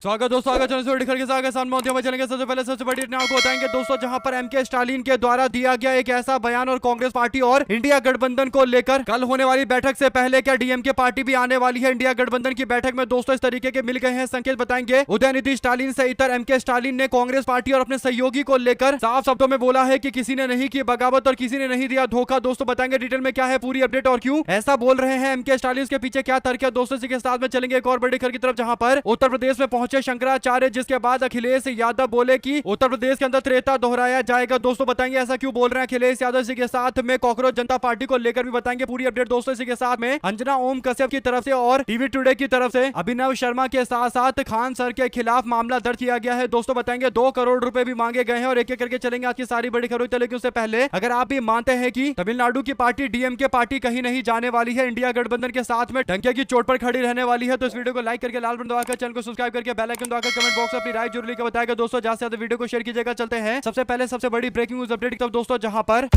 स्वागत दोस्तों, आगे चलने के साथ सामने चलेंगे। सबसे पहले सबसे बड़ी घटना को बताएंगे दोस्तों, जहां पर एमके स्टालिन के द्वारा दिया गया एक ऐसा बयान और कांग्रेस पार्टी और इंडिया गठबंधन को लेकर कल होने वाली बैठक से पहले क्या डीएमके पार्टी भी आने वाली है इंडिया गठबंधन की बैठक में। दोस्तों इस तरीके के मिल गए हैं संकेत, बताएंगे। उदयनिधि स्टालिन से इतर एमके स्टालिन ने कांग्रेस पार्टी और अपने सहयोगी को लेकर साफ शब्दों में बोला है कि किसी ने नहीं की बगावत और किसी ने नहीं दिया धोखा। दोस्तों बताएंगे डिटेल में क्या है पूरी अपडेट और क्यों ऐसा बोल रहे हैं एमके स्टालिन, के पीछे क्या तर्क है। दोस्तों इसी के साथ में चलेंगे एक और बड़ी खबर की तरफ, जहां पर उत्तर प्रदेश में पहुंचे शंकराचार्य, जिसके बाद अखिलेश यादव बोले कि उत्तर प्रदेश के अंदर त्रेता दोहराया जाएगा। दोस्तों बताएंगे ऐसा क्यों बोल रहे हैं अखिलेश यादव। इसी के साथ में कॉकरोच जनता पार्टी को लेकर भी बताएंगे पूरी अपडेट। दोस्तों इसी के साथ में अंजना ओम कश्यप की तरफ से और टीवी टुडे की तरफ से अभिनव शर्मा के साथ साथ खान सर के खिलाफ मामला दर्ज किया गया है। दोस्तों बताएंगे 2 करोड़ रुपए भी मांगे गए हैं और एक एक करके चलेंगे आज की सारी बड़ी खबरों। लेकिन उससे पहले अगर आप भी मानते हैं कि तमिलनाडु की पार्टी डीएमके पार्टी कहीं नहीं जाने वाली है, इंडिया गठबंधन के साथ में डंके की चोट पर खड़ी रहने वाली है, तो इस वीडियो को लाइक करके लाल बटन दबाकर चैनल को सब्सक्राइब करके बेल आइकन दबाकर कमेंट बॉक्स में अपनी राय जरूर लिखकर बताएगा। दोस्तों ज्यादा से ज्यादा वीडियो को शेयर कीजिएगा। चलते हैं सबसे पहले सबसे बड़ी ब्रेकिंग न्यूज अपडेट की तरफ दोस्तों, जहां पर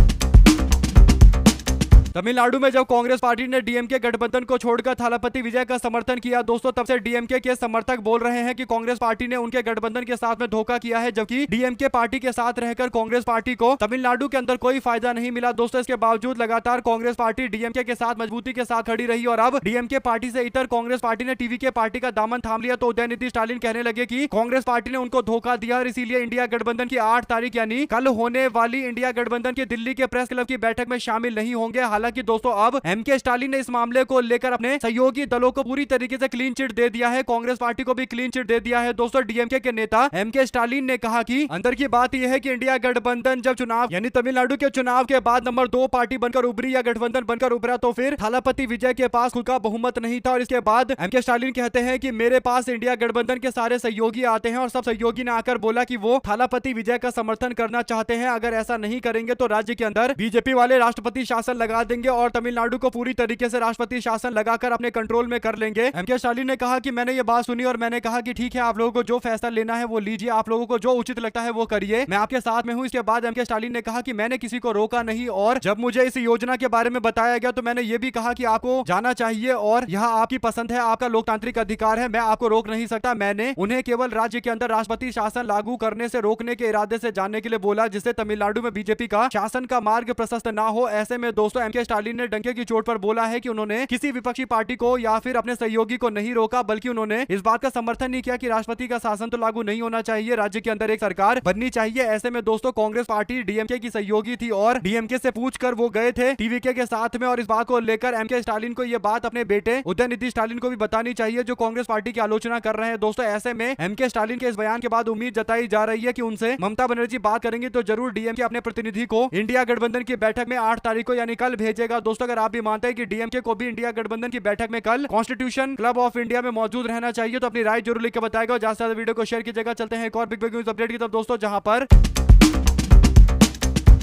तमिलनाडु में जब कांग्रेस पार्टी ने डीएमके गठबंधन को छोड़कर थालापति विजय का समर्थन किया, दोस्तों तब से डीएमके के समर्थक बोल रहे हैं कि कांग्रेस पार्टी ने उनके गठबंधन के साथ में धोखा किया है, जबकि डीएमके पार्टी के साथ रहकर कांग्रेस पार्टी को तमिलनाडु के अंदर कोई फायदा नहीं मिला। दोस्तों इसके बावजूद लगातार कांग्रेस पार्टी डीएमके के साथ मजबूती के साथ खड़ी रही और अब डीएमके पार्टी से इतर कांग्रेस पार्टी ने टीवी के पार्टी का दामन थाम लिया। तो उदयनिधि स्टालिन कहने लगे कि कांग्रेस पार्टी ने उनको धोखा दिया और इसीलिए इंडिया गठबंधन की 8 तारीख यानी कल होने वाली इंडिया गठबंधन की दिल्ली के प्रेस क्लब की बैठक में शामिल नहीं होंगे। हालांकि दोस्तों अब एमके स्टालिन ने इस मामले को लेकर अपने सहयोगी दलों को पूरी तरीके से क्लीन चिट दे दिया है, कांग्रेस पार्टी को भी क्लीन चिट दे दिया है। दोस्तों डीएमके के नेता एमके स्टालिन ने कहा कि अंदर की बात यह है कि इंडिया गठबंधन जब चुनाव यानी तमिलनाडु के चुनाव के बाद नंबर 2 पार्टी बनकर उभरी या गठबंधन बनकर उभरा, तो फिर थालापति विजय के पास खुद का बहुमत नहीं था। और इसके बाद एमके स्टालिन कहते हैं कि मेरे पास इंडिया गठबंधन के सारे सहयोगी आते हैं और सब सहयोगी ने आकर बोला कि वो थालापति विजय का समर्थन करना चाहते हैं, अगर ऐसा नहीं करेंगे तो राज्य के अंदर बीजेपी वाले राष्ट्रपति शासन लगा देंगे और तमिलनाडु को पूरी तरीके से राष्ट्रपति शासन लगाकर अपने कंट्रोल में कर लेंगे। एमके स्टालिन ने कहा कि मैंने ये बात सुनी और मैंने कहा कि ठीक है, आप लोगों को जो फैसला लेना है वो लीजिए, आप लोगों को जो उचित लगता है वो करिए, मैं आपके साथ में हूं। इसके बाद एमके स्टालिन ने कहा कि मैंने किसी को रोका नहीं और जब मुझे इस योजना के बारे में बताया गया तो मैंने ये भी कहा कि आपको जाना चाहिए और यह आपकी पसंद है, आपका लोकतांत्रिक अधिकार है, मैं आपको रोक नहीं सकता। मैंने उन्हें केवल राज्य के अंदर राष्ट्रपति शासन लागू करने से रोकने के इरादे से जानने के लिए बोला, जिससे तमिलनाडु में बीजेपी का शासन का मार्ग प्रशस्त ना हो। ऐसे में दोस्तों एमके स्टालिन ने डंके की चोट पर बोला है कि उन्होंने किसी विपक्षी पार्टी को या फिर अपने सहयोगी को नहीं रोका, बल्कि उन्होंने इस बात का समर्थन नहीं किया कि राष्ट्रपति का शासन तो लागू नहीं होना चाहिए, राज्य के अंदर एक सरकार बननी चाहिए। ऐसे में दोस्तों कांग्रेस पार्टी डीएमके की सहयोगी थी और डीएमके से पूछकर वो गए थे टीवीके के साथ में और इस बात को लेकर एमके स्टालिन को ये बात अपने बेटे उदयनिधि स्टालिन को भी बतानी चाहिए, जो कांग्रेस पार्टी की आलोचना कर रहे हैं। दोस्तों ऐसे में एमके स्टालिन के इस बयान के बाद उम्मीद जताई जा रही है कि उनसे ममता बनर्जी बात करेंगी तो जरूर डीएमके अपने प्रतिनिधि को इंडिया गठबंधन की बैठक में 8 तारीख को यानी कल भेजेगा। दोस्तों अगर आप भी मानते हैं कि डीएमके को भी इंडिया गठबंधन की बैठक में कल कॉन्स्टिट्यूशन क्लब ऑफ इंडिया में मौजूद रहना चाहिए, तो अपनी राय जरूर लिख के बताएगा और ज्यादा से ज्यादा वीडियो को शेयर कीजिएगा। चलते हैं एक और बिग न्यूज अपडेट की तरफ दोस्तों, जहां पर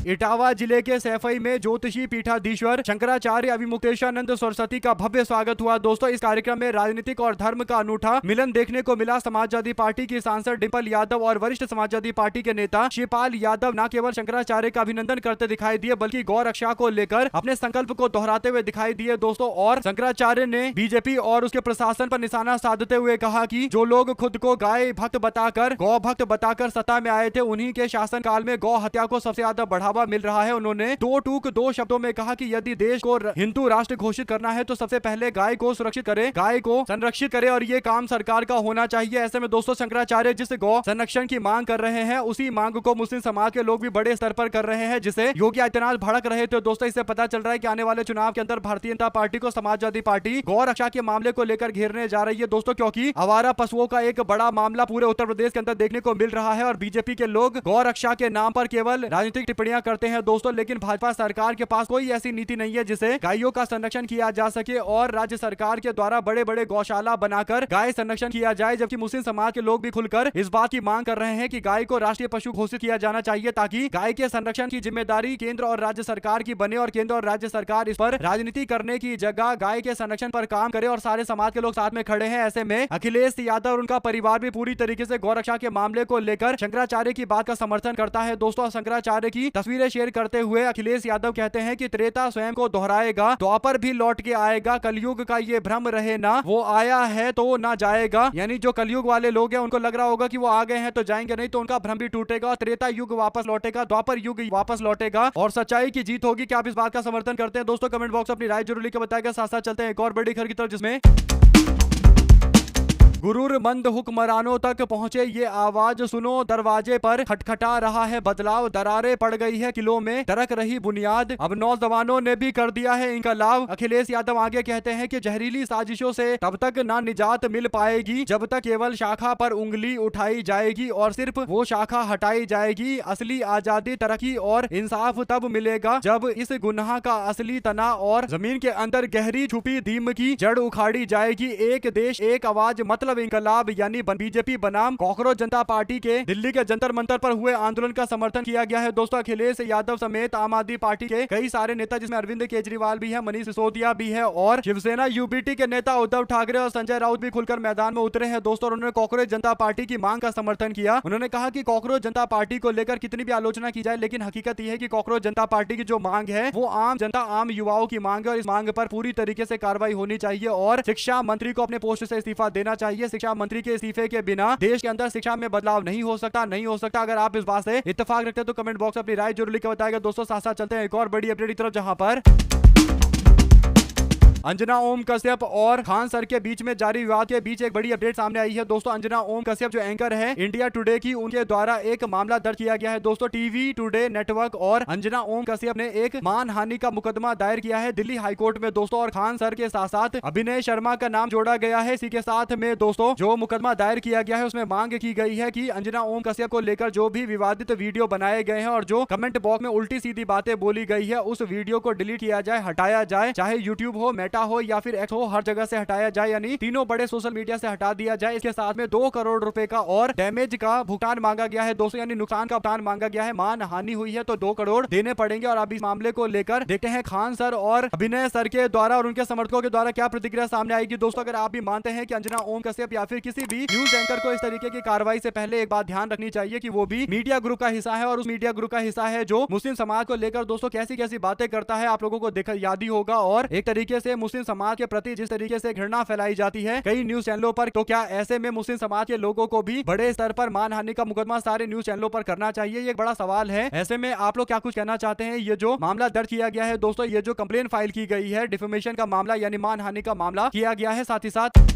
इटावा जिले के सैफई में ज्योतिषी पीठाधीश्वर शंकराचार्य अभिमुक्तेशानंद सरस्वती का भव्य स्वागत हुआ। दोस्तों इस कार्यक्रम में राजनीतिक और धर्म का अनूठा मिलन देखने को मिला। समाजवादी पार्टी की सांसद डिंपल यादव और वरिष्ठ समाजवादी पार्टी के नेता शिवपाल यादव न केवल शंकराचार्य का अभिनंदन करते दिखाई दिए, बल्कि गौ रक्षा को लेकर अपने संकल्प को दोहराते हुए दिखाई दिए। दोस्तों और शंकराचार्य ने बीजेपी और उसके प्रशासन पर निशाना साधते हुए कहा कि जो लोग खुद को गाय भक्त बताकर गौ भक्त बताकर सत्ता में आए थे, उन्हीं के शासन काल में गौ हत्या को सबसे ज्यादा बढ़ावा मिल रहा है। उन्होंने 2 शब्दों में कहा कि यदि देश को हिंदू राष्ट्र घोषित करना है तो सबसे पहले गाय को सुरक्षित करे, गाय को संरक्षित करे और ये काम सरकार का होना चाहिए। ऐसे में दोस्तों शंकराचार्य जिस गौ संरक्षण की मांग कर रहे हैं, उसी मांग को मुस्लिम समाज के लोग भी बड़े स्तर पर कर रहे हैं, जिसे योगी आदित्यनाथ भड़क रहे थे। दोस्तों इससे पता चल रहा है कि आने वाले चुनाव के अंदर भारतीय जनता पार्टी को समाजवादी पार्टी गौ रक्षा के मामले को लेकर घेरने जा रही है। दोस्तों क्योंकि आवारा पशुओं का एक बड़ा मामला पूरे उत्तर प्रदेश के अंदर देखने को मिल रहा है और बीजेपी के लोग गौ रक्षा के नाम पर केवल राजनीतिक टिप्पणियां करते हैं दोस्तों, लेकिन भाजपा सरकार के पास कोई ऐसी नीति नहीं है जिसे गायों का संरक्षण किया जा सके और राज्य सरकार के द्वारा बड़े बड़े गौशाला बनाकर गाय संरक्षण किया जाए। जबकि मुस्लिम समाज के लोग भी खुलकर इस बात की मांग कर रहे हैं कि गाय को राष्ट्रीय पशु घोषित किया जाना चाहिए, ताकि गाय के संरक्षण की जिम्मेदारी केंद्र और राज्य सरकार की बने और केंद्र और राज्य सरकार इस पर राजनीति करने की जगह गाय के संरक्षण पर काम करे और सारे समाज के लोग साथ में खड़े हैं। ऐसे में अखिलेश यादव और उनका परिवार भी पूरी तरीके से गौ रक्षा के मामले को लेकर शंकराचार्य की बात का समर्थन करता है। दोस्तों शंकराचार्य की तस्वीर तस्वीरें शेयर करते हुए अखिलेश यादव कहते हैं कि त्रेता स्वयं को दोहराएगा, द्वापर भी लौट के आएगा, कलयुग का ये भ्रम रहे ना, वो आया है तो ना जाएगा। यानी जो कलयुग वाले लोग हैं उनको लग रहा होगा कि वो आ गए हैं तो जाएंगे नहीं, तो उनका भ्रम भी टूटेगा, त्रेता युग वापस लौटेगा, द्वापर युग वापस लौटेगा और सच्चाई की जीत होगी। क्या आप इस बात का समर्थन करते हैं? दोस्तों कमेंट बॉक्स अपनी राय जरूर लिखकर बताएगा। साथ साथ चलते हैं एक और बड़ी खबर की तरफ, जिसमें गुरूरमंद हुक्मरानों तक पहुंचे ये आवाज सुनो, दरवाजे पर खटखटा रहा है बदलाव, दरारें पड़ गई है किलों में, दरक रही बुनियाद, अब नौजवानों ने भी कर दिया है इनकलाब। अखिलेश यादव आगे कहते हैं कि जहरीली साजिशों से तब तक ना निजात मिल पाएगी जब तक केवल शाखा पर उंगली उठाई जाएगी और सिर्फ वो शाखा हटाई जाएगी। असली आजादी, तरक्की और इंसाफ तब मिलेगा जब इस गुनाह का असली तना और जमीन के अंदर गहरी छुपी दीम की जड़ उखाड़ी जाएगी। एक देश एक आवाज मतलब इंकलाब यानी बीजेपी बनाम कॉकरोच जनता पार्टी के दिल्ली के जंतर मंतर पर हुए आंदोलन का समर्थन किया गया है। दोस्तों अखिलेश यादव समेत आम आदमी पार्टी के कई सारे नेता, जिसमें अरविंद केजरीवाल भी है, मनीष सिसोदिया भी है और शिवसेना यूबीटी के नेता उद्धव ठाकरे और संजय राउत भी खुलकर मैदान में उतरे हैं। दोस्तों उन्होंने कॉकरोच जनता पार्टी की मांग का समर्थन किया। उन्होंने कहा कि कॉकरोच जनता पार्टी को लेकर कितनी भी आलोचना की जाए, लेकिन हकीकत यह है कि कॉकरोच जनता पार्टी की जो मांग है वो आम जनता, आम युवाओं की मांग है और इस मांग पर पूरी तरीके से कार्रवाई होनी चाहिए और शिक्षा मंत्री को अपने पोस्ट से इस्तीफा देना चाहिए। शिक्षा मंत्री के इस्तीफे के बिना देश के अंदर शिक्षा में बदलाव नहीं हो सकता। अगर आप इस बात से इत्तेफाक रखते हैं तो कमेंट बॉक्स अपनी राय जरूर लिखकर बताएगा। दोस्तों साथ साथ चलते हैं एक और बड़ी अपडेट की तरफ, जहां पर अंजना ओम कश्यप और खान सर के बीच में जारी विवाद के बीच एक बड़ी अपडेट सामने आई है। दोस्तों अंजना ओम कश्यप जो एंकर है इंडिया टुडे की, उनके द्वारा एक मामला दर्ज किया गया है। दोस्तों टीवी टुडे नेटवर्क और अंजना ओम कश्यप ने एक मानहानि का मुकदमा दायर किया है दिल्ली हाईकोर्ट में। दोस्तों और खान सर के साथ साथ अभिनय शर्मा का नाम जोड़ा गया है। इसी के साथ में दोस्तों जो मुकदमा दायर किया गया है उसमें मांग की गई है कि अंजना ओम कश्यप को लेकर जो भी विवादित वीडियो बनाए गए हैं और जो कमेंट बॉक्स में उल्टी सीधी बातें बोली गई है उस वीडियो को डिलीट किया जाए, हटाया जाए, चाहे यूट्यूब हो, मेटा हो या फिर एक्स हो, हर जगह से हटाया जाए, यानी तीनों बड़े सोशल मीडिया से हटा दिया जाए। इसके साथ में 2 करोड़ रुपए का और डैमेज का भुगतान मांगा गया है। दोस्तों यानी नुकसान का भुगतान मांगा गया है। मान हानि हुई है तो 2 करोड़ देने पड़ेंगे। और अब इस मामले को लेकर देखते हैं खान सर और अभिनय सर के द्वारा और उनके समर्थकों के द्वारा क्या प्रतिक्रिया सामने आएगी। दोस्तों अगर आप भी मानते हैं कि अंजना ओम कश्यप या फिर किसी भी न्यूज एंकर को इस तरीके की कार्रवाई से पहले एक बात ध्यान रखनी चाहिए कि वो भी मीडिया ग्रुप का हिस्सा है और उस मीडिया ग्रुप का हिस्सा है जो मुस्लिम समाज को लेकर दोस्तों कैसी कैसी बातें करता है, आप लोगों को देखा याद ही होगा। और एक तरीके से मुस्लिम समाज के प्रति जिस तरीके से घृणा फैलाई जाती है कई न्यूज चैनलों पर, तो क्या ऐसे में मुस्लिम समाज के लोगों को भी बड़े स्तर पर मानहानि का मुकदमा सारे न्यूज चैनलों पर करना चाहिए? ये एक बड़ा सवाल है। ऐसे में आप लोग क्या कुछ कहना चाहते हैं? ये जो मामला दर्ज किया गया है दोस्तों, ये जो कंप्लेन फाइल की गई है, डिफेमेशन का मामला यानी मानहानि का मामला किया गया है। साथ ही साथ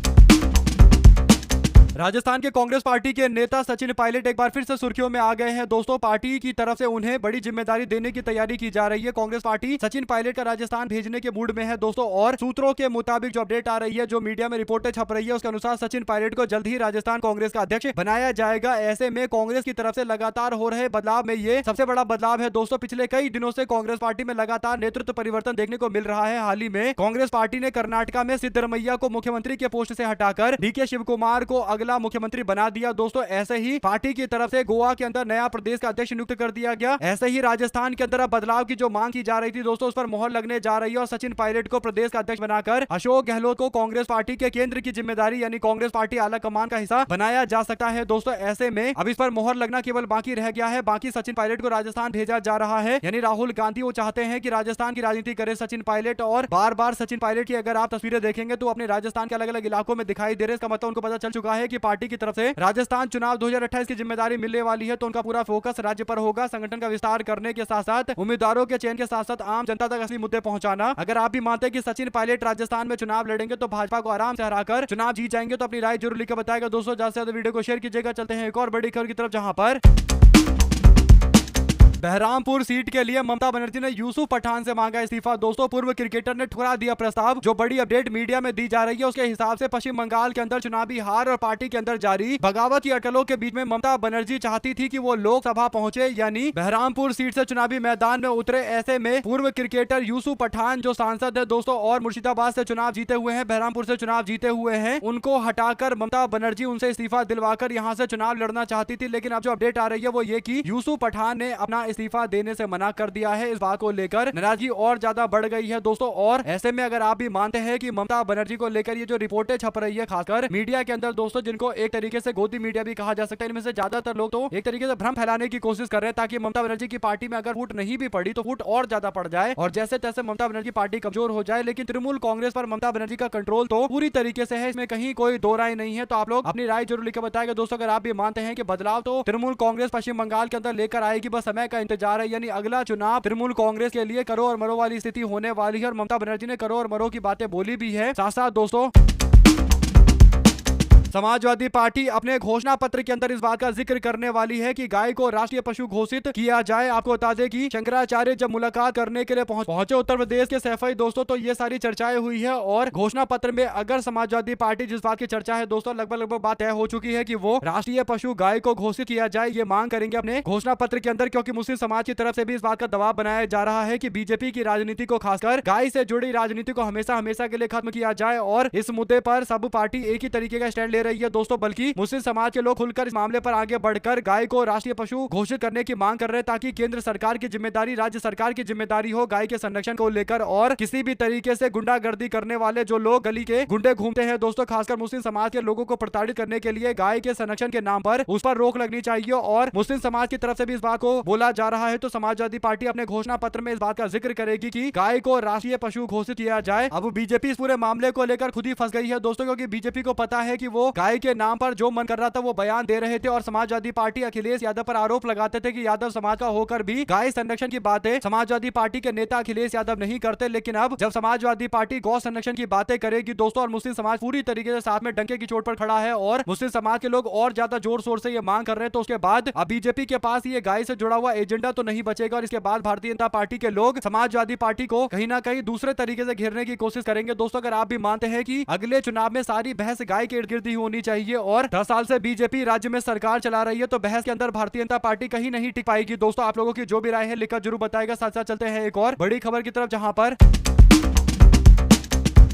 राजस्थान के कांग्रेस पार्टी के नेता सचिन पायलट एक बार फिर से सुर्खियों में आ गए हैं। दोस्तों पार्टी की तरफ से उन्हें बड़ी जिम्मेदारी देने की तैयारी की जा रही है। कांग्रेस पार्टी सचिन पायलट का राजस्थान भेजने के मूड में है दोस्तों। और सूत्रों के मुताबिक जो अपडेट आ रही है, जो मीडिया में रिपोर्टें छप रही है, उसके अनुसार सचिन पायलट को जल्द ही राजस्थान कांग्रेस का अध्यक्ष बनाया जाएगा। ऐसे में कांग्रेस की तरफ से लगातार हो रहे बदलाव में ये सबसे बड़ा बदलाव है दोस्तों। पिछले कई दिनों से कांग्रेस पार्टी में लगातार नेतृत्व परिवर्तन देखने को मिल रहा है। हाल ही में कांग्रेस पार्टी ने कर्नाटका में सिद्धरमैया को मुख्यमंत्री के पोस्ट से हटाकर डीके शिवकुमार को अगला मुख्यमंत्री बना दिया दोस्तों। ऐसे ही पार्टी की तरफ से गोवा के अंदर नया प्रदेश का अध्यक्ष नियुक्त कर दिया गया। ऐसे ही राजस्थान के अंदर बदलाव की जो मांग की जा रही थी दोस्तों, उस पर मोहर लगने जा रही है और सचिन पायलट को प्रदेश का अध्यक्ष बनाकर अशोक गहलोत को कांग्रेस पार्टी के केंद्र की जिम्मेदारी यानी कांग्रेस पार्टी आला कमान का हिस्सा बनाया जा सकता है दोस्तों। ऐसे में अब इस पर मोहर लगना केवल बाकी रह गया है। बाकी सचिन पायलट को राजस्थान भेजा जा रहा है, यानी राहुल गांधी वो चाहते हैं कि राजस्थान की राजनीति करे सचिन पायलट। और बार बार सचिन पायलट की अगर आप तस्वीरें देखेंगे तो अपने राजस्थान के अलग अलग इलाकों में दिखाई दे रहे। इसका मतलब उनको पता चल चुका है कि पार्टी की तरफ से राजस्थान चुनाव 2028 की जिम्मेदारी मिलने वाली है, तो उनका पूरा फोकस राज्य पर होगा। संगठन का विस्तार करने के साथ साथ उम्मीदवारों के चयन के साथ साथ आम जनता तक असली मुद्दे पहुंचाना। अगर आप भी मानते हैं कि सचिन पायलट राजस्थान में चुनाव लड़ेंगे तो भाजपा को आराम से हराकर चुनाव जीत जाएंगे, तो अपनी राय जरूर लिखकर बताएगा दोस्तों। ज्यादा से ज्यादा वीडियो को शेयर कीजिएगा। चलते हैं एक और बड़ी खबर की तरफ, जहां पर बहरामपुर सीट के लिए ममता बनर्जी ने यूसुफ पठान से मांगा इस्तीफा। दोस्तों पूर्व क्रिकेटर ने ठुकरा दिया प्रस्ताव। जो बड़ी अपडेट मीडिया में दी जा रही है उसके हिसाब से पश्चिम बंगाल के अंदर चुनावी हार और पार्टी के अंदर जारी बगावत की अटकलों के बीच में ममता बनर्जी चाहती थी कि वो लोकसभा पहुंचे, यानी बहरामपुर सीट से चुनावी मैदान में उतरे। ऐसे में पूर्व क्रिकेटर यूसुफ पठान जो सांसद है दोस्तों और मुर्शिदाबाद से चुनाव जीते हुए हैं, बहरामपुर से चुनाव जीते हुए हैं, उनको हटाकर ममता बनर्जी उनसे इस्तीफा दिलवाकर यहां से चुनाव लड़ना चाहती थी। लेकिन अब जो अपडेट आ रही है वो ये कि यूसुफ पठान ने अपना इस्तीफा देने से मना कर दिया है। इस बात को लेकर नाराजगी और ज्यादा बढ़ गई है दोस्तों। और ऐसे में अगर आप भी मानते हैं कि ममता बनर्जी को लेकर ये जो रिपोर्टें छप रही है खासकर मीडिया के अंदर दोस्तों, जिनको एक तरीके से गोदी मीडिया भी कहा जा सकता है, इनमें से ज्यादातर लोग तो एक तरीके से भ्रम फैलाने की कोशिश कर रहे हैं ताकि ममता बनर्जी की पार्टी में अगर फूट नहीं भी पड़ी तो फूट और ज्यादा पड़ जाए और जैसे तैसे ममता बनर्जी पार्टी कमजोर हो जाए। लेकिन तृणमूल कांग्रेस पर ममता बनर्जी का कंट्रोल तो पूरी तरीके से है, इसमें कहीं कोई दो राय नहीं है। तो आप लोग अपनी राय जरूर लिखकर बताएंगे दोस्तों। अगर आप भी मानते हैं कि बदलाव तो तृणमूल कांग्रेस पश्चिम बंगाल के अंदर लेकर आएगी, बस समय का इंतजार है, यानी अगला चुनाव तृणमूल कांग्रेस के लिए करो और मरो वाली स्थिति होने वाली है। और ममता बनर्जी ने करो और मरो की बातें बोली भी है। साथ साथ दोस्तों समाजवादी पार्टी अपने घोषणा पत्र के अंदर इस बात का जिक्र करने वाली है कि गाय को राष्ट्रीय पशु घोषित किया जाए। आपको बता दें कि शंकराचार्य जब मुलाकात करने के लिए पहुंचे उत्तर प्रदेश के सैफई दोस्तों, तो ये सारी चर्चाएं हुई है और घोषणा पत्र में अगर समाजवादी पार्टी जिस बात की चर्चा है दोस्तों, लगभग बात तय हो चुकी है कि वो राष्ट्रीय पशु गाय को घोषित किया जाए, ये मांग करेंगे अपने घोषणा पत्र के अंदर। क्योंकि मुस्लिम समाज की तरफ से भी इस बात का दबाव बनाया जा रहा है कि बीजेपी की राजनीति को, खासकर गाय से जुड़ी राजनीति को हमेशा के लिए खत्म किया जाए। और इस मुद्दे पर सब पार्टी एक ही तरीके का स्टैंड ले रही है दोस्तों, बल्कि मुस्लिम समाज के लोग खुलकर इस मामले पर आगे बढ़कर गाय को राष्ट्रीय पशु घोषित करने की मांग कर रहे हैं ताकि केंद्र सरकार की जिम्मेदारी, राज्य सरकार की जिम्मेदारी हो गाय के संरक्षण को लेकर। और किसी भी तरीके से गुंडागर्दी करने वाले जो लोग गली के गुंडे घूमते हैं दोस्तों, खासकर मुस्लिम समाज के लोगों को प्रताड़ित करने के लिए गाय के संरक्षण के नाम पर उस पर रोक लगनी चाहिए। और मुस्लिम समाज की तरफ से भी इस बात को बोला जा रहा है। तो समाजवादी पार्टी अपने घोषणा पत्र में इस बात का जिक्र करेगी कि गाय को राष्ट्रीय पशु घोषित किया जाए। अब बीजेपी इस पूरे मामले को लेकर खुद ही फंस गई है दोस्तों, क्योंकि बीजेपी को पता है कि वो गाय के नाम पर जो मन कर रहा था वो बयान दे रहे थे। और समाजवादी पार्टी अखिलेश यादव पर आरोप लगाते थे कि यादव समाज का होकर भी गाय संरक्षण की बातें समाजवादी पार्टी के नेता अखिलेश यादव नहीं करते। लेकिन अब जब समाजवादी पार्टी गौ संरक्षण की बातें करेगी दोस्तों और मुस्लिम समाज पूरी तरीके से साथ में डंके की चोट पर खड़ा है और मुस्लिम समाज के लोग और ज्यादा जोर शोर से ये मांग कर रहे हैं, तो उसके बाद अब बीजेपी के पास ये गाय से जुड़ा हुआ एजेंडा तो नहीं बचेगा। और इसके बाद भारतीय जनता पार्टी के लोग समाजवादी पार्टी को कहीं ना कहीं दूसरे तरीके से घेरने की कोशिश करेंगे दोस्तों। अगर आप भी मानते हैं कि अगले चुनाव में सारी बहस गाय के इर्द गिर्द ही होनी चाहिए और 10 साल से बीजेपी राज्य में सरकार चला रही है, तो बहस के अंदर भारतीय जनता पार्टी कहीं नहीं टिक पाएगी दोस्तों। आप लोगों की जो भी राय है लिखकर जरूर बताएगा। साथ साथ चलते हैं एक और बड़ी खबर की तरफ, जहां पर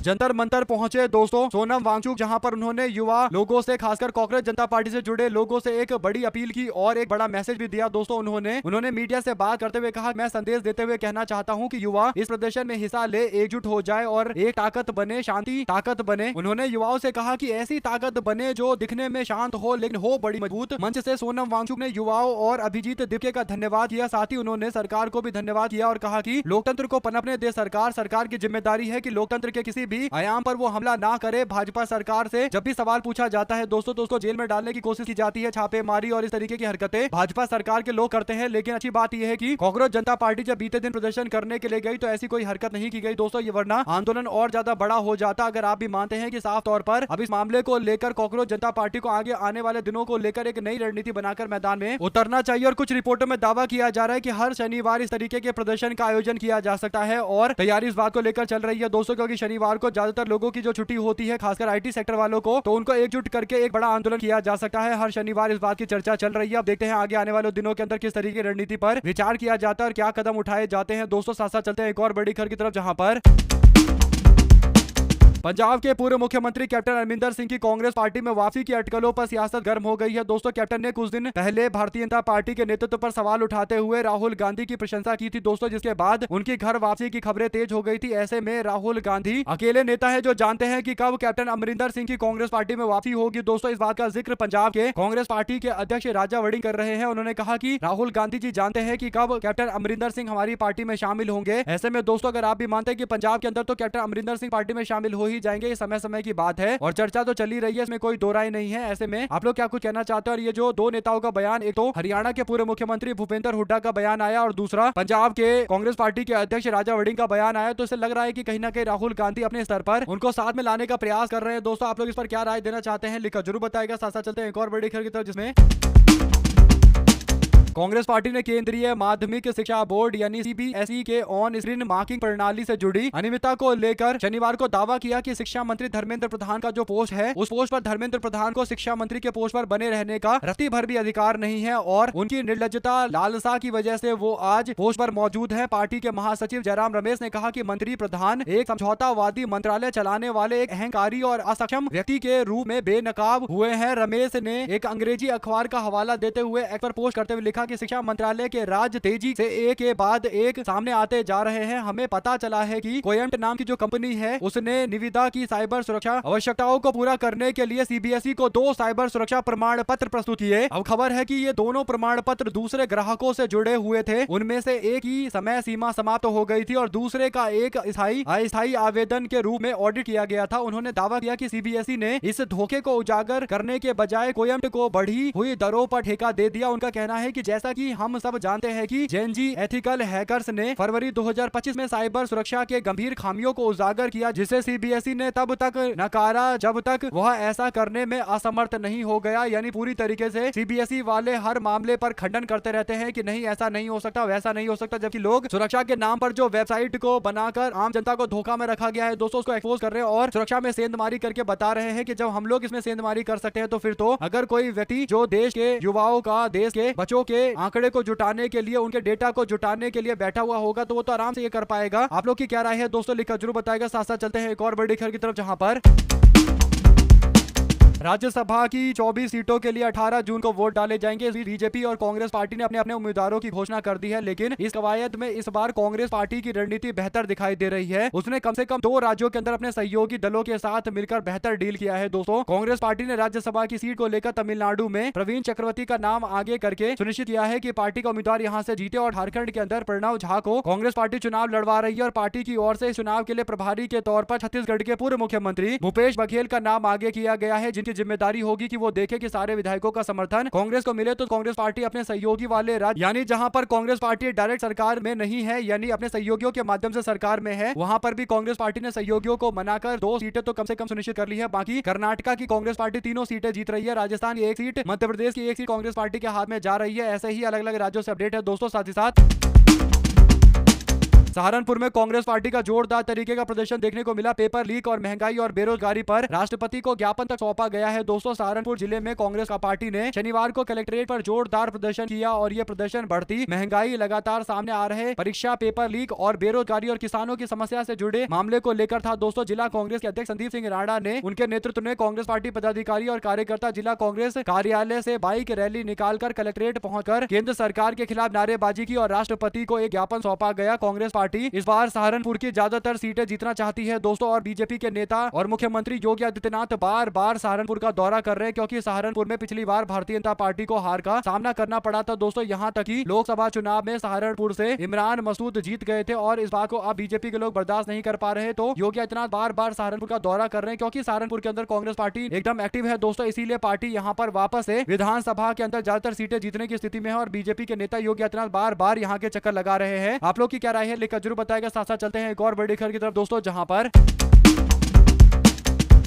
जंतर मंतर पहुंचे दोस्तों सोनम वांगचुक, जहां पर उन्होंने युवा लोगों से, खासकर कांग्रेस जनता पार्टी से जुड़े लोगों से एक बड़ी अपील की और एक बड़ा मैसेज भी दिया दोस्तों। उन्होंने मीडिया से बात करते हुए कहा, मैं संदेश देते हुए कहना चाहता हूं कि युवा इस प्रदर्शन में हिस्सा ले, एकजुट हो जाए और एक ताकत बने, शांति ताकत बने। उन्होंने युवाओं से कहा कि ऐसी ताकत बने जो दिखने में शांत हो लेकिन हो बड़ी मजबूत। मंच से सोनम वांगचुक ने युवाओं और अभिजीत दिप्के का धन्यवाद किया। साथ ही उन्होंने सरकार को भी धन्यवाद किया और कहा कि लोकतंत्र को पनपने दे सरकार की जिम्मेदारी है कि लोकतंत्र के किसी भी आयाम पर वो हमला ना करे। भाजपा सरकार से जब भी सवाल पूछा जाता है दोस्तों तो उसको जेल में डालने की कोशिश की जाती है, छापेमारी और इस तरीके की हरकतें भाजपा सरकार के लोग करते हैं। लेकिन अच्छी बात यह है कि कांग्रेस जनता पार्टी जब बीते दिन प्रदर्शन करने के लिए गई तो ऐसी कोई हरकत नहीं की गई दोस्तों, ये वरना आंदोलन और ज्यादा बड़ा हो जाता। अगर आप भी मानते हैं कि साफ तौर पर अब इस मामले को लेकर कांग्रेस जनता पार्टी को आगे आने वाले दिनों को लेकर एक नई रणनीति बनाकर मैदान में उतरना चाहिए। और कुछ रिपोर्टों में दावा किया जा रहा है कि हर शनिवार इस तरीके के प्रदर्शन का आयोजन किया जा सकता है और तैयारी इस बात को लेकर चल रही है दोस्तों, क्योंकि शनिवार को ज्यादातर लोगों की जो छुट्टी होती है, खासकर आईटी सेक्टर वालों को, तो उनको एकजुट करके एक बड़ा आंदोलन किया जा सकता है। हर शनिवार इस बात की चर्चा चल रही है। अब देखते हैं आगे आने वाले दिनों के अंदर किस तरीके की रणनीति पर विचार किया जाता है और क्या कदम उठाए जाते हैं दोस्तों। साथ साथ चलते हैं एक और बड़ी खबर की तरफ, जहां पर पंजाब के पूर्व मुख्यमंत्री कैप्टन अमरिंदर सिंह की कांग्रेस पार्टी में वापसी की अटकलों पर सियासत गर्म हो गई है दोस्तों। कैप्टन ने कुछ दिन पहले भारतीय जनता पार्टी के नेतृत्व पर सवाल उठाते हुए राहुल गांधी की प्रशंसा की थी दोस्तों, जिसके बाद उनकी घर वापसी की खबरें तेज हो गई थी। ऐसे में राहुल गांधी अकेले नेता है जो जानते हैं कि कब कैप्टन अमरिंदर सिंह की कांग्रेस पार्टी में वापसी होगी दोस्तों। इस बात का जिक्र पंजाब के कांग्रेस पार्टी के अध्यक्ष राजा वड़िंग कर रहे हैं। उन्होंने कहा कि राहुल गांधी जी जानते हैं कि कब कैप्टन अमरिंदर सिंह हमारी पार्टी में शामिल होंगे। ऐसे में दोस्तों अगर आप भी मानते हैं कि पंजाब के अंदर तो कैप्टन अमरिंदर सिंह पार्टी में शामिल हो ही जाएंगे, समय की बात है और चर्चा तो चली रही है, इसमें कोई दो राय नहीं है। ऐसे में आप लोग क्या कुछ कहना चाहते हैं? और ये जो दो नेताओं का बयान, एक तो हरियाणा के पूर्व मुख्यमंत्री भूपेंद्र हुड्डा का बयान आया और दूसरा पंजाब के कांग्रेस पार्टी के अध्यक्ष राजा वड़िंग का बयान आया, तो इससे लग रहा है कि कहीं ना कहीं राहुल गांधी अपने स्तर पर उनको साथ में लाने का प्रयास कर रहे हैं दोस्तों। आप लोग इस पर क्या राय देना चाहते हैं लिखकर जरूर बताएगा। साथ साथ चलते हैं एक और बड़ी खबर की तरफ, जिसमें कांग्रेस पार्टी ने केंद्रीय माध्यमिक शिक्षा बोर्ड यानी सीबीएसई के ऑन स्क्रीन मार्किंग प्रणाली से जुड़ी अनियमितता को लेकर शनिवार को दावा किया कि शिक्षा मंत्री धर्मेंद्र प्रधान का जो पोस्ट है उस पोस्ट पर धर्मेंद्र प्रधान को शिक्षा मंत्री के पोस्ट पर बने रहने का रत्ती भर भी अधिकार नहीं है और उनकी निर्लज्जता लालसा की वजह से वो आज पोस्ट पर मौजूद है। पार्टी के महासचिव जयराम रमेश ने कहा कि मंत्री प्रधान एक समझौतावादी मंत्रालय चलाने वाले एक अहंकारी और असक्षम व्यक्ति के रूप में बेनकाब हुए हैं। रमेश ने एक अंग्रेजी अखबार का हवाला देते हुए एक्स पर पोस्ट करते हुए लिखा लिखा कि शिक्षा मंत्रालय के राज्य तेजी से एक के बाद एक सामने आते जा रहे हैं। हमें पता चला है कि कोयम्ट नाम की जो कंपनी है उसने निविदा की साइबर सुरक्षा आवश्यकताओं को पूरा करने के लिए सीबीएसई को 2 साइबर सुरक्षा प्रमाण पत्र प्रस्तुत किए। अब खबर है कि ये दोनों प्रमाण पत्र दूसरे ग्राहकों से जुड़े हुए थे। उनमें से एक की समय सीमा समाप्त हो गई थी और दूसरे का एक अस्थायी आवेदन के रूप में ऑडिट किया गया था। उन्होंने दावा किया कि सीबीएसई ने इस धोखे को उजागर करने के बजाय कोयम्ट को बढ़ी हुई दरों पर ठेका दे दिया। उनका कहना है कि जैसा कि हम सब जानते हैं कि जेनजी एथिकल हैकर्स ने फरवरी 2025 में साइबर सुरक्षा के गंभीर खामियों को उजागर किया, जिसे सीबीएसई ने तब तक नकारा जब तक वह ऐसा करने में असमर्थ नहीं हो गया। यानी पूरी तरीके से सीबीएसई वाले हर मामले पर खंडन करते रहते हैं कि नहीं ऐसा नहीं हो सकता, वैसा नहीं हो सकता, जबकि लोग सुरक्षा के नाम पर जो वेबसाइट को बनाकर आम जनता को धोखा में रखा गया है दोस्तों उसको एक्सपोज कर रहे हैं और सुरक्षा में सेंधमारी करके बता रहे हैं कि जब हम लोग इसमें सेंधमारी कर सकते हैं तो फिर तो अगर कोई व्यक्ति जो देश के युवाओं का, देश के बच्चों के आंकड़े को जुटाने के लिए, उनके डेटा को जुटाने के लिए बैठा हुआ होगा तो वो तो आराम से ये कर पाएगा। आप लोग की क्या राय है दोस्तों, लिखकर जरूर बताएगा। साथ साथ चलते हैं एक और बड़ी खबर की तरफ, जहां पर राज्यसभा की 24 सीटों के लिए 18 जून को वोट डाले जाएंगे। बीजेपी और कांग्रेस पार्टी ने अपने अपने उम्मीदवारों की घोषणा कर दी है, लेकिन इस कवायद में इस बार कांग्रेस पार्टी की रणनीति बेहतर दिखाई दे रही है। उसने कम से कम 2 राज्यों के अंदर अपने सहयोगी दलों के साथ मिलकर बेहतर डील किया है। दोस्तों कांग्रेस पार्टी ने राज्यसभा की सीट को लेकर तमिलनाडु में प्रवीण चक्रवर्ती का नाम आगे करके सुनिश्चित किया है कि पार्टी का उम्मीदवार यहां से जीते और झारखंड के अंदर प्रणव झा को कांग्रेस पार्टी चुनाव लड़वा रही है और पार्टी की ओर से इस चुनाव के लिए प्रभारी के तौर पर छत्तीसगढ़ के पूर्व मुख्यमंत्री भूपेश बघेल का नाम आगे किया गया है, जिनकी जिम्मेदारी होगी कि वो देखे कि सारे विधायकों का समर्थन कांग्रेस को मिले। तो कांग्रेस पार्टी अपने सहयोगी वाले राज्य, यानी जहां पर कांग्रेस पार्टी डायरेक्ट सरकार में नहीं है, यानी अपने सहयोगियों के माध्यम से सरकार में है, वहां पर भी कांग्रेस पार्टी ने सहयोगियों को मनाकर 2 सीटें तो कम से कम सुनिश्चित कर ली है। बाकी कर्नाटका की कांग्रेस पार्टी 3 सीटें जीत रही है, राजस्थान की 1 सीट, मध्य प्रदेश की 1 सीट कांग्रेस पार्टी के हाथ में जा रही है। ऐसे ही अलग अलग राज्यों से अपडेट है दोस्तों। साथ ही साथ सहारनपुर में कांग्रेस पार्टी का जोरदार तरीके का प्रदर्शन देखने को मिला। पेपर लीक और महंगाई और बेरोजगारी पर राष्ट्रपति को ज्ञापन तक सौंपा गया है। दोस्तों सहारनपुर जिले में कांग्रेस का पार्टी ने शनिवार को कलेक्ट्रेट पर जोरदार प्रदर्शन किया और यह प्रदर्शन बढ़ती महंगाई, लगातार सामने आ रहे परीक्षा पेपर लीक और बेरोजगारी और किसानों की समस्या से जुड़े मामले को लेकर था। दोस्तों जिला कांग्रेस के अध्यक्ष संदीप सिंह राणा ने, उनके नेतृत्व में कांग्रेस पार्टी पदाधिकारी और कार्यकर्ता जिला कांग्रेस कार्यालय से बाइक रैली निकालकर कलेक्ट्रेट पहुंचकर केंद्र सरकार के खिलाफ नारेबाजी की और राष्ट्रपति को एक ज्ञापन सौंपा गया। कांग्रेस पार्टी इस बार सहारनपुर की ज्यादातर सीटें जीतना चाहती है दोस्तों और बीजेपी के नेता और मुख्यमंत्री योगी आदित्यनाथ बार बार सहारनपुर का दौरा कर रहे हैं, क्योंकि सहारनपुर में पिछली बार भारतीय जनता पार्टी को हार का सामना करना पड़ा था दोस्तों। यहां तक कि लोकसभा चुनाव में सहारनपुर से इमरान मसूद जीत गए थे और इस बात को अब बीजेपी के लोग बर्दाश्त नहीं कर पा रहे। तो योगी आदित्यनाथ बार बार सहारनपुर का दौरा कर रहे हैं, क्योंकि सहारनपुर के अंदर कांग्रेस पार्टी एकदम एक्टिव है दोस्तों। इसीलिए पार्टी यहां पर वापस से विधानसभा के अंदर ज्यादातर सीटें जीतने की स्थिति में है और बीजेपी के नेता योगी आदित्यनाथ बार बार यहां के चक्कर लगा रहे हैं। आप लोग की क्या राय है, लिखकर जरूर बताएगा। साथ साथ चलते हैं एक और बड़ी खबर की तरफ दोस्तों, जहां पर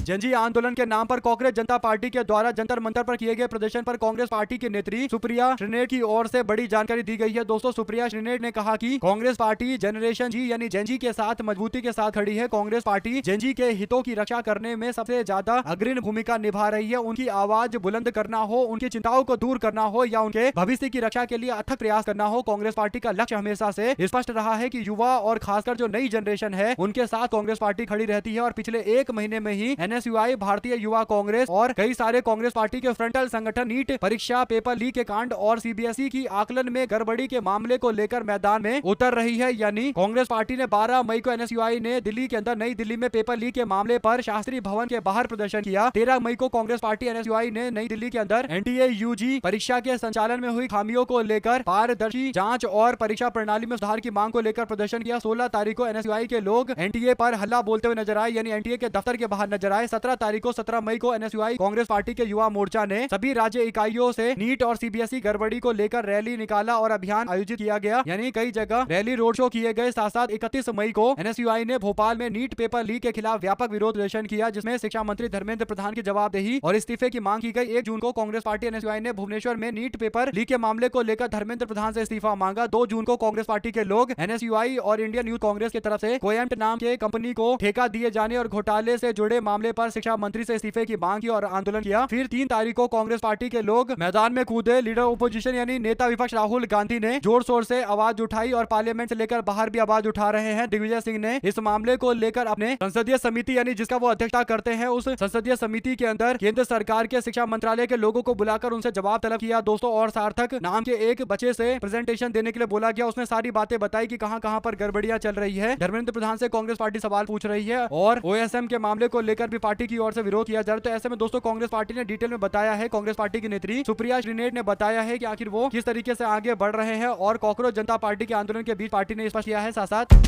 जनजी आंदोलन के नाम पर कांग्रेस जनता पार्टी के द्वारा जंतर मंतर पर किए गए प्रदर्शन पर कांग्रेस पार्टी की नेत्री सुप्रिया श्रीनेट की ओर से बड़ी जानकारी दी गई है दोस्तों। सुप्रिया श्रीनेट ने कहा कि कांग्रेस पार्टी जनरेशन जी यानी जेनजी के साथ मजबूती के साथ खड़ी है। कांग्रेस पार्टी जेनजी के हितों की रक्षा करने में सबसे ज्यादा अग्रणी भूमिका निभा रही है। उनकी आवाज बुलंद करना हो, उनकी चिंताओं को दूर करना हो या उनके भविष्य की रक्षा के लिए अथक प्रयास करना हो, कांग्रेस पार्टी का लक्ष्य हमेशा से स्पष्ट रहा है कि युवा और खासकर जो नई जनरेशन है उनके साथ कांग्रेस पार्टी खड़ी रहती है। और पिछले 1 महीने में ही एनएसयूआई, भारतीय युवा कांग्रेस और कई सारे कांग्रेस पार्टी के फ्रंटल संगठन नीट परीक्षा पेपर लीक के कांड और सीबीएसई की आकलन में गड़बड़ी के मामले को लेकर मैदान में उतर रही है। यानी कांग्रेस पार्टी ने 12 मई को एनएसयूआई ने दिल्ली के अंदर नई दिल्ली में पेपर लीक के मामले पर शास्त्री भवन के बाहर प्रदर्शन किया। 13 मई को कांग्रेस पार्टी एनएसयूआई ने नई दिल्ली के अंदर एनटीए यूजी परीक्षा के संचालन में हुई खामियों को लेकर पारदर्शी जांच और परीक्षा प्रणाली में सुधार की मांग को लेकर प्रदर्शन किया। 16 तारीख को एनएसयूआई के लोग एनटीए पर हल्ला बोलते हुए नजर आए, यानी एनटीए के दफ्तर के बाहर नजर आए। 17 मई को एनएसयूआई कांग्रेस पार्टी के युवा मोर्चा ने सभी राज्य इकाइयों से नीट और सीबीएसई गड़बड़ी को लेकर रैली निकाला और अभियान आयोजित किया गया, यानी कई जगह रैली रोड शो किए गए। साथ साथ 31 मई को एनएसयूआई ने भोपाल में नीट पेपर लीक के खिलाफ व्यापक विरोध प्रदर्शन किया, जिसमें शिक्षा मंत्री धर्मेंद्र प्रधान की जवाबदेही और इस्तीफे की मांग की गई। 1 जून को कांग्रेस पार्टी एनएसयूआई ने भुवनेश्वर में नीट पेपर लीक के मामले को लेकर धर्मेंद्र प्रधान से इस्तीफा मांगा। 2 जून को कांग्रेस पार्टी के लोग एनएसयूआई और इंडियन यूथ कांग्रेस की तरफ से कोयम्ट नाम के कंपनी को ठेका दिए जाने और घोटाले से जुड़े मामले पर शिक्षा मंत्री से इस्तीफे की मांग की और आंदोलन किया। फिर 3 तारीख को कांग्रेस पार्टी के लोग मैदान में कूदे। लीडर ओपोजिशन यानी नेता विपक्ष राहुल गांधी ने जोर शोर से आवाज उठाई और पार्लियामेंट से लेकर बाहर भी आवाज उठा रहे हैं। दिग्विजय सिंह ने इस मामले को लेकर अपने संसदीय समिति यानी जिसका वो अध्यक्षता करते हैं उस संसदीय समिति के अंदर केंद्र सरकार के शिक्षा मंत्रालय के लोगों को बुलाकर उनसे जवाब तलब किया दोस्तों। और सार्थक नाम के एक बच्चे से प्रेजेंटेशन देने के लिए बोला गया। उसने सारी बातें बताई कि कहां पर गड़बड़ियां चल रही है। धर्मेंद्र प्रधान से कांग्रेस पार्टी सवाल पूछ रही है और ओएसएम के मामले को लेकर भी पार्टी की ओर से विरोध किया जा रहा है। तो ऐसे में दोस्तों कांग्रेस पार्टी ने डिटेल में बताया है। कांग्रेस पार्टी की नेत्री सुप्रिया श्रीनेट ने बताया है कि आखिर वो किस तरीके से आगे बढ़ रहे हैं और कॉकरोच जनता पार्टी के आंदोलन के बीच पार्टी ने स्पष्ट किया है। साथ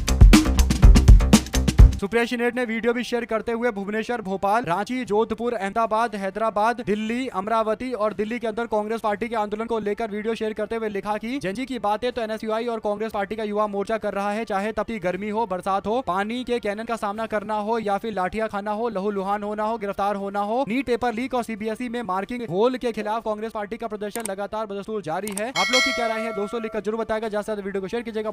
सुप्रिया श्रीनेट ने वीडियो भी शेयर करते हुए भुवनेश्वर, भोपाल, रांची, जोधपुर, अहमदाबाद, हैदराबाद, दिल्ली, अमरावती और दिल्ली के अंदर कांग्रेस पार्टी के आंदोलन को लेकर वीडियो शेयर करते हुए लिखा कि जेएनजी की बातें तो एनएसयूआई और कांग्रेस पार्टी का युवा मोर्चा कर रहा है। चाहे तपती गर्मी हो, बरसात हो, पानी के कैनन का सामना करना हो या फिर लाठियां खाना हो, लहूलुहान होना हो, गिरफ्तार होना हो, नीट पेपर लीक और सीबीएसई में मार्किंग होल के खिलाफ कांग्रेस पार्टी का प्रदर्शन लगातार बदस्तूर जारी है। आप लोग की क्या राय है दोस्तों, लिखकर जरूर बताएगा। ज्यादा से ज्यादा वीडियो को शेयर कीजिएगा।